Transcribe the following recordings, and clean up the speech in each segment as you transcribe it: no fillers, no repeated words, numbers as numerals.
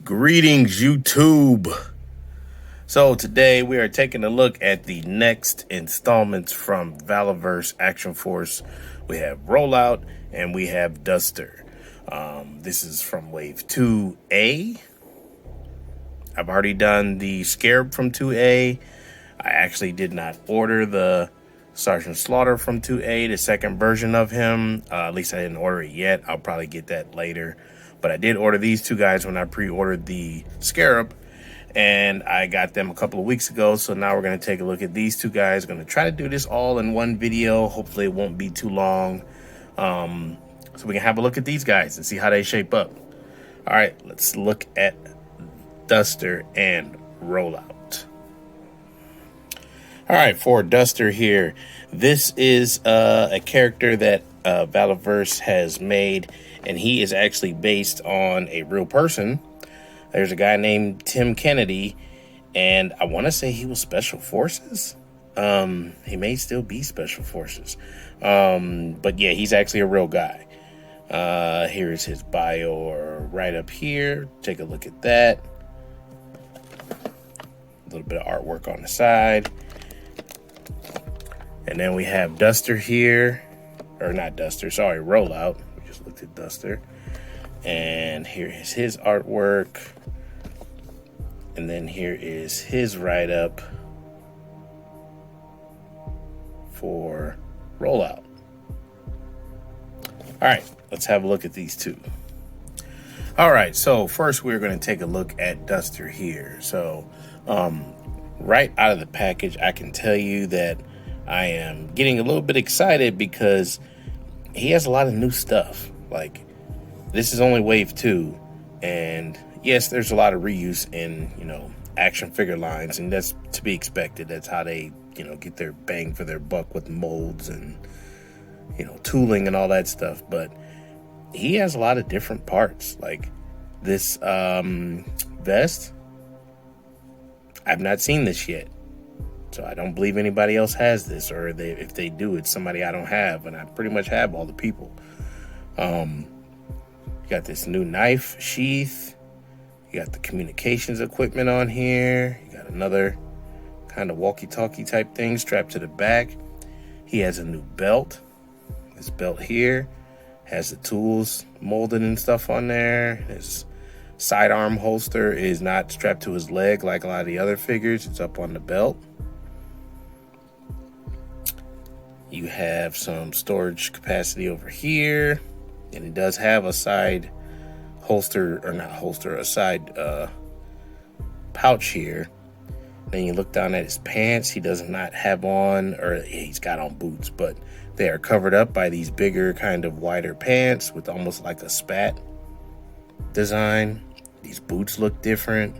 Greetings, YouTube. So today we are taking a look at the next installments from Valaverse Action Force. We have Rollout and we have Duster. This is from Wave 2A. I've already done the Scarab from 2A. I actually did not order the Sergeant Slaughter from 2A, the second version of him. At least I didn't order it yet. I'll probably get that later. But I did order these two guys when I pre-ordered the Scarab, and I got them a couple of weeks ago. So now we're going to take a look at these two guys. Going to try to do this all in one video. Hopefully it won't be too long. So we can have a look at these guys and see how they shape up. All right, let's look at Duster and Rollout. All right, for Duster here, this is a character that Valaverse has made, and he is actually based on a real person. There's a guy named Tim Kennedy, and I want to say he was Special Forces. He may still be Special Forces. But yeah, he's actually a real guy. Here is his bio right up here. Take a look at that. A little bit of artwork on the side. And then we have Duster here, or not Duster, sorry, Rollout. We just looked at Duster. And here is his artwork. And then here is his write-up for Rollout. All right, let's have a look at these two. All right, so first we're going to take a look at Duster here. So right out of the package, I can tell you that I am getting a little bit excited because he has a lot of new stuff. Like, this is only Wave 2, and yes, there's a lot of reuse in, action figure lines, and that's to be expected. That's how they, get their bang for their buck with molds and, tooling and all that stuff. But he has a lot of different parts. Like this vest, I've not seen this yet. So I don't believe anybody else has this, or if they do, it's somebody I don't have, and I pretty much have all the people. You got this new knife sheath. You got the communications equipment on here. You got another kind of walkie-talkie type thing strapped to the back. He has a new belt. This belt here has the tools molded and stuff on there. His sidearm holster is not strapped to his leg like a lot of the other figures. It's up on the belt. You have some storage capacity over here, and it does have a side holster, or not holster, a side pouch here. Then you look down at his pants. He does not have on, or he's got on boots, but they are covered up by these bigger, kind of wider pants with almost like a spat design. These boots look different.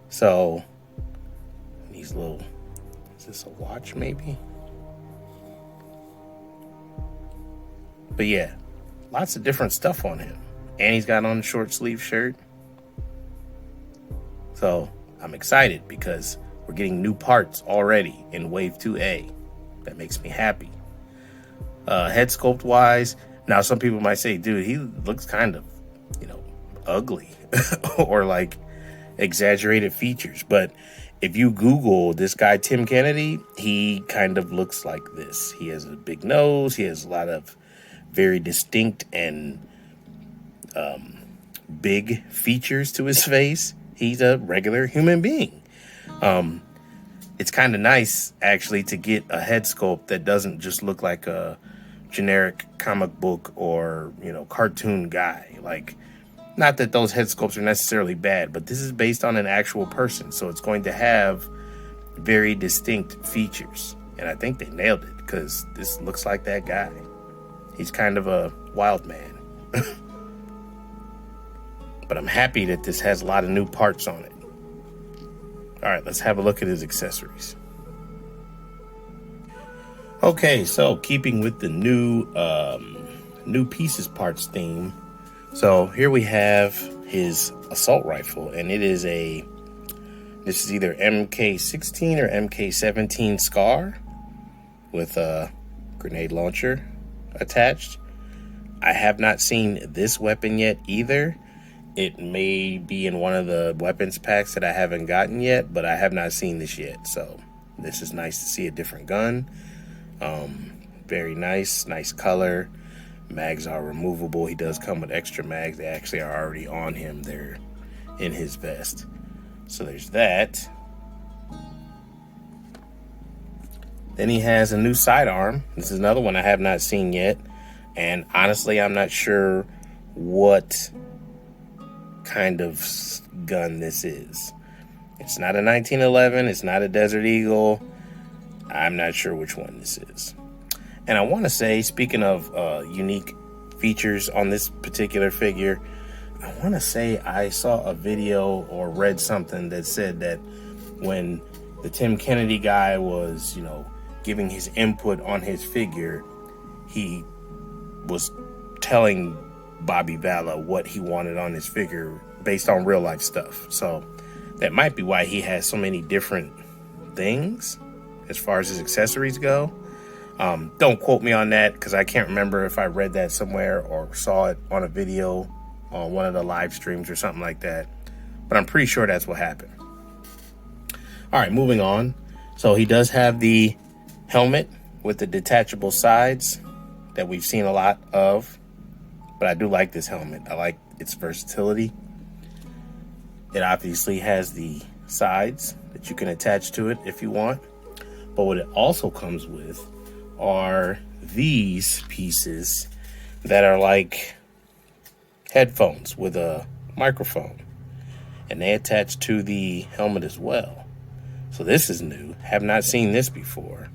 So these little, is this a watch maybe? But yeah, lots of different stuff on him. And he's got on a short sleeve shirt. So I'm excited because we're getting new parts already in Wave 2A. That makes me happy. Head sculpt wise, now some people might say, dude, he looks kind of, ugly or like exaggerated features. But if you Google this guy, Tim Kennedy, he kind of looks like this. He has a big nose. He has a lot of very distinct and big features to his face. He's a regular human being. It's kind of nice, actually, to get a head sculpt that doesn't just look like a generic comic book or, cartoon guy. Like, not that those head sculpts are necessarily bad, but this is based on an actual person. So it's going to have very distinct features. And I think they nailed it because this looks like that guy. He's kind of a wild man. But I'm happy that this has a lot of new parts on it. All right, let's have a look at his accessories. Okay, so keeping with the new pieces parts theme. So here we have his assault rifle, and this is either MK16 or MK17 Scar with a grenade launcher attached. I have not seen this weapon yet either. It may be in one of the weapons packs that I haven't gotten yet, but I have not seen this yet. So this is nice to see a different gun. Very nice color. Mags are removable. He does come with extra mags. They actually are already on him. They're in his vest. So there's that. Then he has a new sidearm. This is another one I have not seen yet. And honestly, I'm not sure what kind of gun this is. It's not a 1911. It's not a Desert Eagle. I'm not sure which one this is. And I want to say, speaking of unique features on this particular figure, I want to say I saw a video or read something that said that when the Tim Kennedy guy was, you know, giving his input on his figure, he was telling Bobby Vala what he wanted on his figure based on real life stuff. So that might be why he has so many different things as far as his accessories go. Don't quote me on that, because I can't remember if I read that somewhere or saw it on a video on one of the live streams or something like that. But I'm pretty sure that's what happened. All right, moving on. So he does have the helmet with the detachable sides that we've seen a lot of. But I do like this helmet. I like its versatility. It obviously has the sides that you can attach to it if you want. But what it also comes with are these pieces that are like headphones with a microphone, and they attach to the helmet as well. So this is new. Have not seen this before.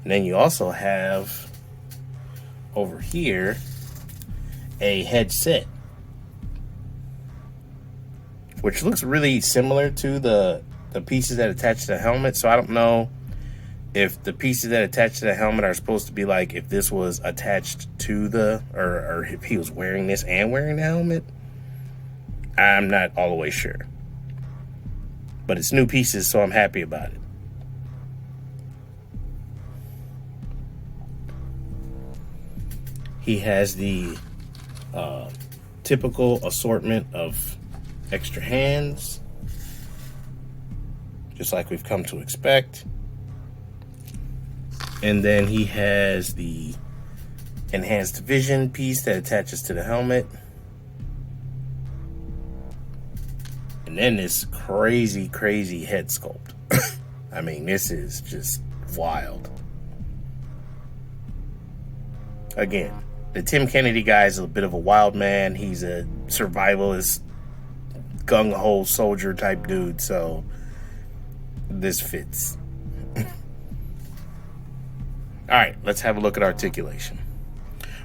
And then you also have over here a headset, which looks really similar to the pieces that attach to the helmet. So I don't know if the pieces that attach to the helmet are supposed to be like if this was attached to the, or if he was wearing this and wearing the helmet. I'm not all the way sure. But it's new pieces, so I'm happy about it. He has the typical assortment of extra hands, just like we've come to expect. And then he has the enhanced vision piece that attaches to the helmet. And then this crazy head sculpt. I mean, this is just wild. Again, the Tim Kennedy guy is a bit of a wild man. He's a survivalist, gung-ho soldier type dude, so this fits. All right, let's have a look at articulation.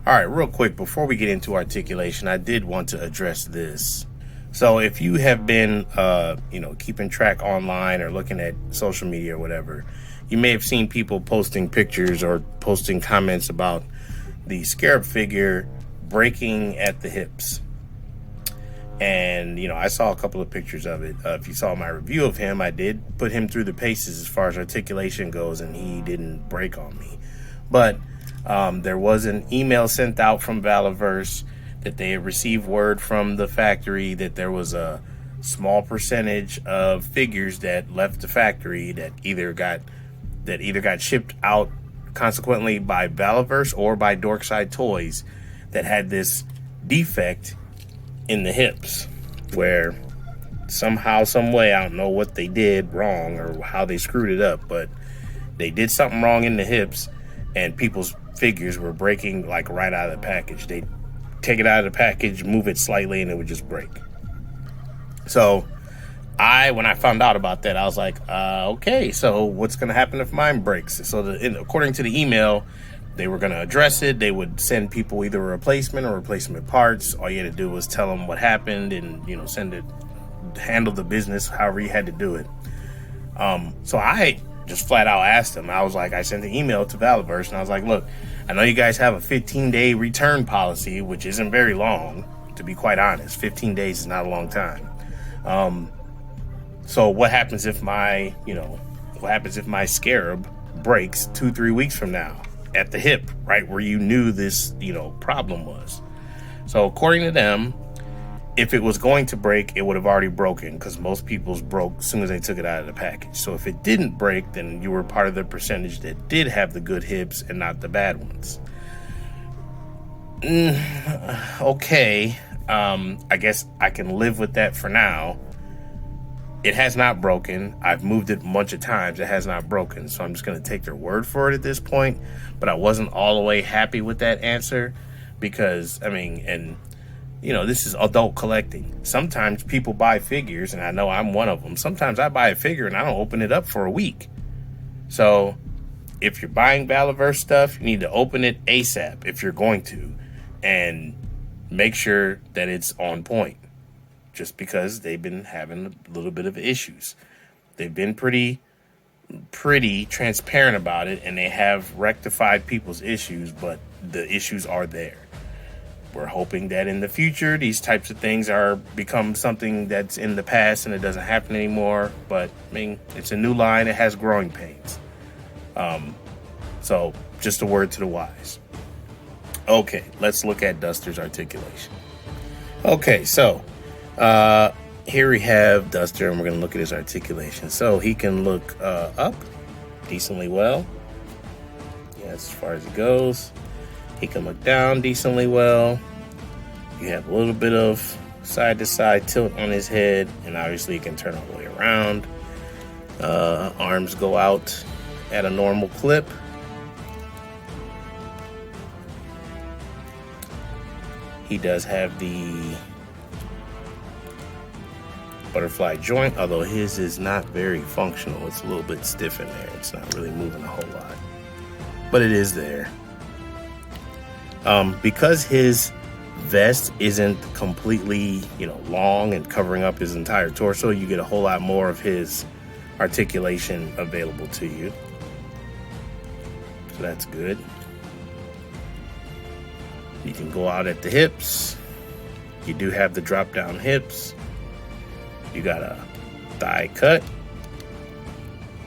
All right, real quick, before we get into articulation, I did want to address this. So if you have been, keeping track online or looking at social media or whatever, you may have seen people posting pictures or posting comments about the Scarab figure breaking at the hips. And, I saw a couple of pictures of it. If you saw my review of him, I did put him through the paces as far as articulation goes, and he didn't break on me. But there was an email sent out from Valaverse that they had received word from the factory that there was a small percentage of figures that left the factory that either got shipped out consequently by Valaverse or by Dorkside Toys that had this defect in the hips, where somehow, some way, I don't know what they did wrong or how they screwed it up, but they did something wrong in the hips, and people's figures were breaking like right out of the package. They'd take it out of the package, move it slightly, and it would just break. So when I found out about that, I was like, okay, so what's going to happen if mine breaks? So according to the email, they were going to address it. They would send people either a replacement or replacement parts. All you had to do was tell them what happened and, handle the business however you had to do it. So I just flat out asked them. I sent an email to Valaverse, and I was like, look, I know you guys have a 15-day return policy, which isn't very long, to be quite honest. 15 days is not a long time. So what happens if my Scarab breaks 2-3 weeks from now at the hip, right where you knew this, problem was? So according to them, if it was going to break, it would have already broken, because most people's broke as soon as they took it out of the package. So if it didn't break, then you were part of the percentage that did have the good hips and not the bad ones. Okay, I guess I can live with that for now. It has not broken. I've moved it a bunch of times. It has not broken. So I'm just going to take their word for it at this point. But I wasn't all the way happy with that answer because, I mean, and, you know, this is adult collecting. Sometimes people buy figures, and I know I'm one of them. Sometimes I buy a figure and I don't open it up for a week. So if you're buying Valaverse stuff, you need to open it ASAP if you're going to, and make sure that it's on point. Just because they've been having a little bit of issues. They've been pretty transparent about it, and they have rectified people's issues, but the issues are there. We're hoping that in the future, these types of things become something that's in the past and it doesn't happen anymore. But I mean, it's a new line. It has growing pains. So just a word to the wise. Okay, let's look at Duster's articulation. Okay, so here we have Duster, and we're going to look at his articulation. So he can look up decently well. Yeah, as far as it goes. He can look down decently well. You have a little bit of side-to-side tilt on his head, and obviously he can turn all the way around. Arms go out at a normal clip. He does have the butterfly joint, although his is not very functional. It's a little bit stiff in there. It's not really moving a whole lot, but it is there. Because his vest isn't completely, long and covering up his entire torso, you get a whole lot more of his articulation available to you. So that's good. You can go out at the hips. You do have the drop down hips. You got a thigh cut,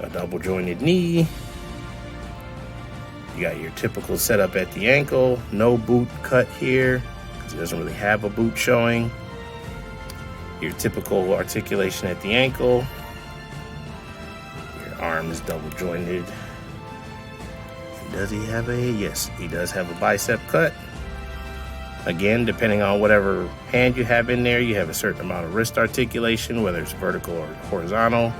a double jointed knee. You got your typical setup at the ankle. No boot cut here because it doesn't really have a boot showing. Your typical articulation at the ankle. Your arm is double jointed. Does he have yes, he does have a bicep cut. Again, depending on whatever hand you have in there, you have a certain amount of wrist articulation, whether it's vertical or horizontal.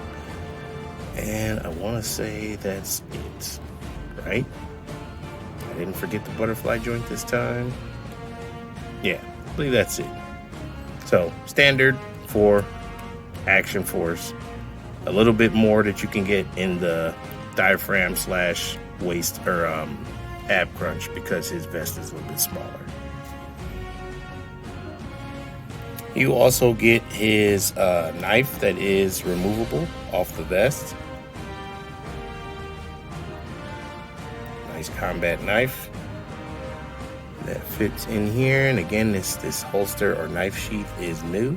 And I want to say that's it, right? I didn't forget the butterfly joint this time. Yeah, I believe that's it. So, standard for Action Force. A little bit more that you can get in the diaphragm / waist or ab crunch because his vest is a little bit smaller. You also get his knife that is removable off the vest. Nice combat knife that fits in here. And again, this holster or knife sheath is new.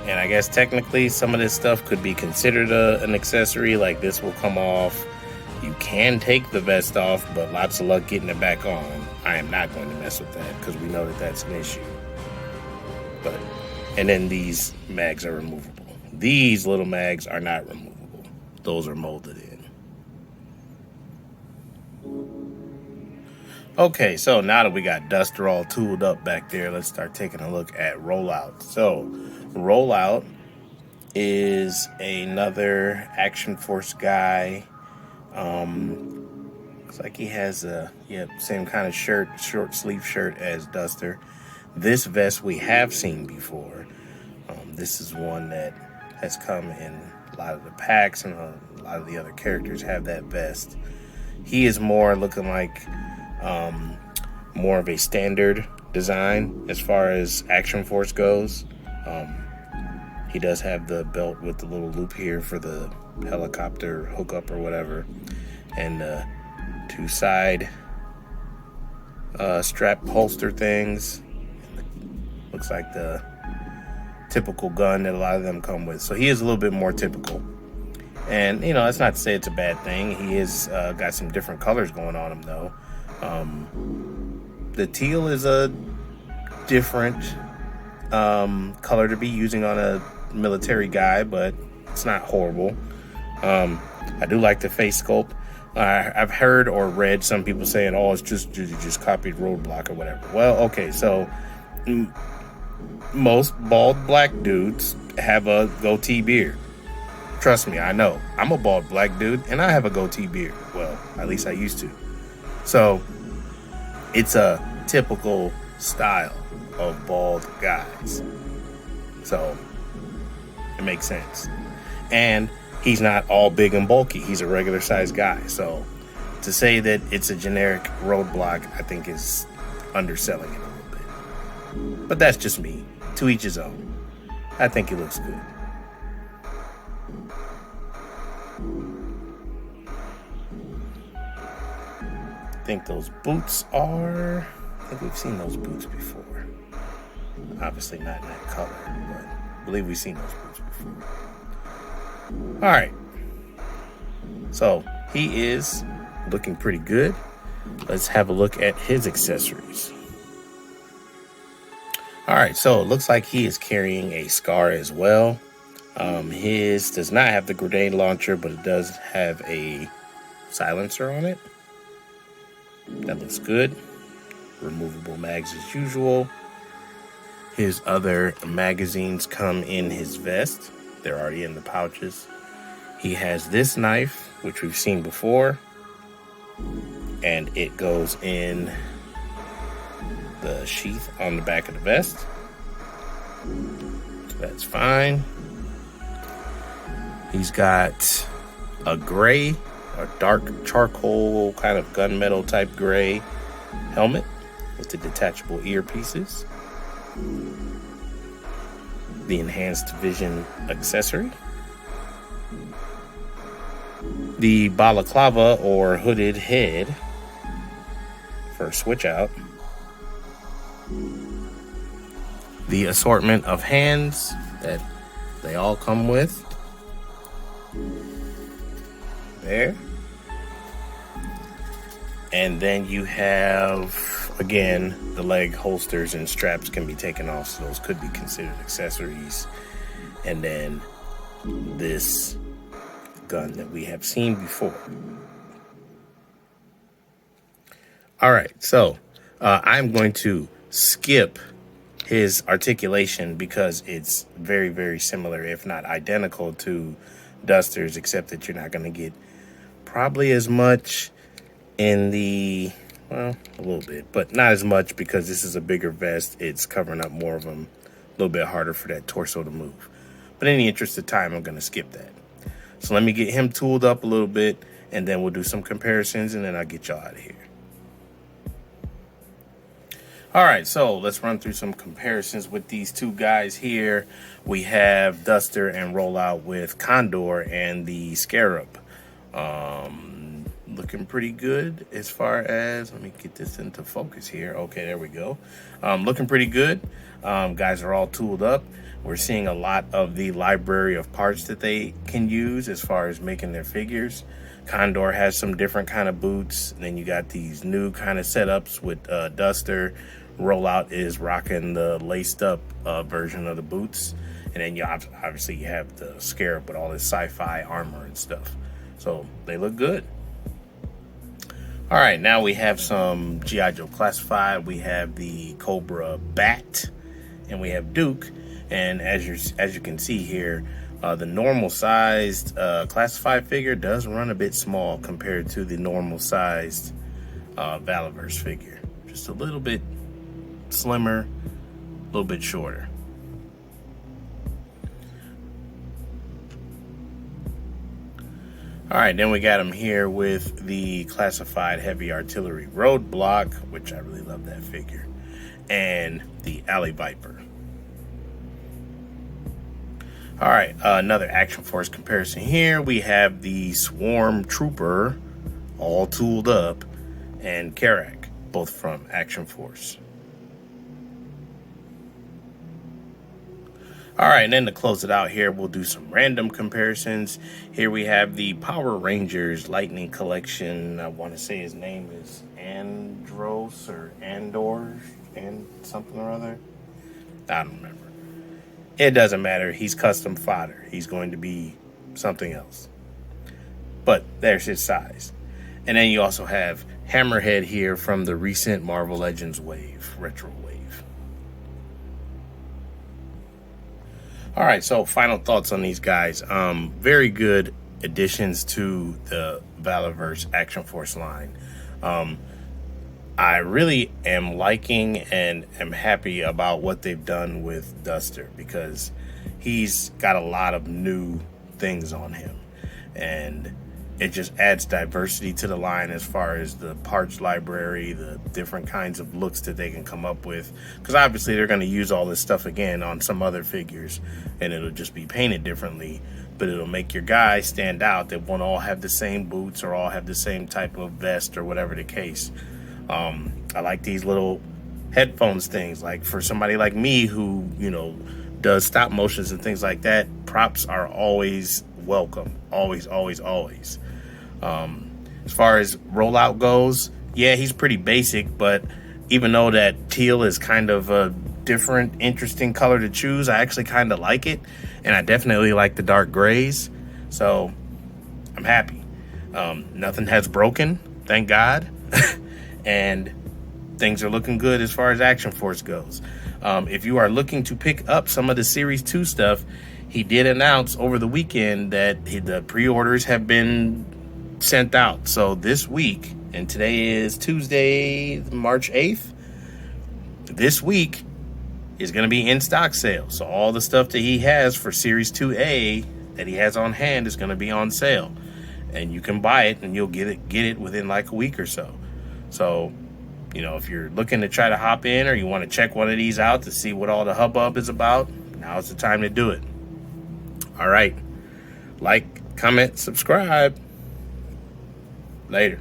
And I guess technically some of this stuff could be considered an accessory. Like this will come off. You can take the vest off, but lots of luck getting it back on. I am not going to mess with that because we know that that's an issue. And then these mags are removable. These little mags are not removable. Those are molded in. Okay, so now that we got Duster all tooled up back there, let's start taking a look at Rollout. So, Rollout is another Action Force guy. Looks like he has a same kind of shirt, short sleeve shirt as Duster. This vest we have seen before. This is one that has come in a lot of the packs, and a lot of the other characters have that vest. He is more looking like more of a standard design as far as Action Force goes. He does have the belt with the little loop here for the helicopter hookup or whatever, and two side strap holster things. Looks like the typical gun that a lot of them come with. So he is a little bit more typical. And, that's not to say it's a bad thing. He is got some different colors going on him, though. The teal is a different color to be using on a military guy, but it's not horrible. I do like the face sculpt. I've heard or read some people saying, "Oh, it's just copied Roadblock or whatever." Well, okay, so most bald black dudes have a goatee beard. Trust me, I know. I'm a bald black dude, and I have a goatee beard. Well, at least I used to. So it's a typical style of bald guys. So it makes sense. And he's not all big and bulky. He's a regular sized guy. So to say that it's a generic Roadblock, I think is underselling it a little bit. But that's just me. To each his own. I think he looks good. I think those boots are... I think we've seen those boots before. Obviously not in that color, but I believe we've seen those boots before. Alright. So, he is looking pretty good. Let's have a look at his accessories. Alright, so it looks like he is carrying a scar as well. His does not have the grenade launcher, but it does have a silencer on it. That looks good. Removable mags as usual. His other magazines come in his vest. They're already in the pouches. He has this knife, which we've seen before. And it goes in the sheath on the back of the vest. So that's fine. He's got a gray, a dark charcoal kind of gunmetal type gray helmet with the detachable earpieces. The enhanced vision accessory. The balaclava or hooded head for a switch out. The assortment of hands that they all come with. There. And then you have, again, the leg holsters and straps can be taken off, so those could be considered accessories. And then this gun that we have seen before. All right, so I'm going to skip his articulation because it's very, very similar, if not identical, to Duster's, except that you're not going to get probably as much in the, well, a little bit, but not as much because this is a bigger vest. It's covering up more of them, a little bit harder for that torso to move. But in the interest of time, I'm going to skip that. So let me get him tooled up a little bit, and then we'll do some comparisons, and then I'll get y'all out of here. All right, so let's run through some comparisons with these two guys here. We have Duster and Rollout with Condor and the Scarab. Looking pretty good as far as, let me get this into focus here. Okay, there we go. Looking pretty good. Guys are all tooled up. We're seeing a lot of the library of parts that they can use as far as making their figures. Condor has some different kind of boots. Then you got these new kind of setups with Duster. Rollout is rocking the laced up version of the boots. And then you obviously you have the Scarab with all this sci-fi armor and stuff. So they look good. All right, now we have some G.I. Joe Classified. We have the Cobra Bat, and we have Duke. And as you can see here, the normal sized Classified figure does run a bit small compared to the normal sized Valaverse figure. Just a little bit slimmer, a little bit shorter. All right, then we got him here with the Classified Heavy Artillery Roadblock, which I really love that figure, and the Alley Viper. All right, another Action Force comparison here. We have the Swarm Trooper, all tooled up, and Karak, both from Action Force. All right, and then to close it out here, we'll do some random comparisons. Here we have the Power Rangers Lightning Collection. I want to say his name is Andros or Andor and something or other. I don't remember. It doesn't matter. He's custom fodder. He's going to be something else. But there's his size. And then you also have Hammerhead here from the recent Marvel Legends wave, retro wave. All right, so final thoughts on these guys. Very good additions to the Valaverse Action Force line. I really am liking and am happy about what they've done with Duster, because he's got a lot of new things on him. And it just adds diversity to the line as far as the parts library, the different kinds of looks that they can come up with. Because obviously they're going to use all this stuff again on some other figures, and it'll just be painted differently. But it'll make your guys stand out that won't all have the same boots or all have the same type of vest or whatever the case. I like these little headphones things. Like for somebody like me who, you know, does stop motions and things like that, props are always welcome. Always, always, always. As far as Rollout goes, yeah, he's pretty basic, but even though that teal is kind of a different, interesting color to choose, I actually kind of like it, and I definitely like the dark grays, so I'm happy. Nothing has broken, thank God, and things are looking good as far as Action Force goes. If you are looking to pick up some of the Series 2 stuff, he did announce over the weekend that the pre-orders have been sent out. So this week, and today is Tuesday, March 8th, this week is going to be in stock sale. So all the stuff that he has for Series 2A that he has on hand is going to be on sale. And you can buy it and you'll get it within like a week or so. So, you know, if you're looking to try to hop in or you want to check one of these out to see what all the hubbub is about, now's the time to do it. All right. Like, comment, subscribe. Later.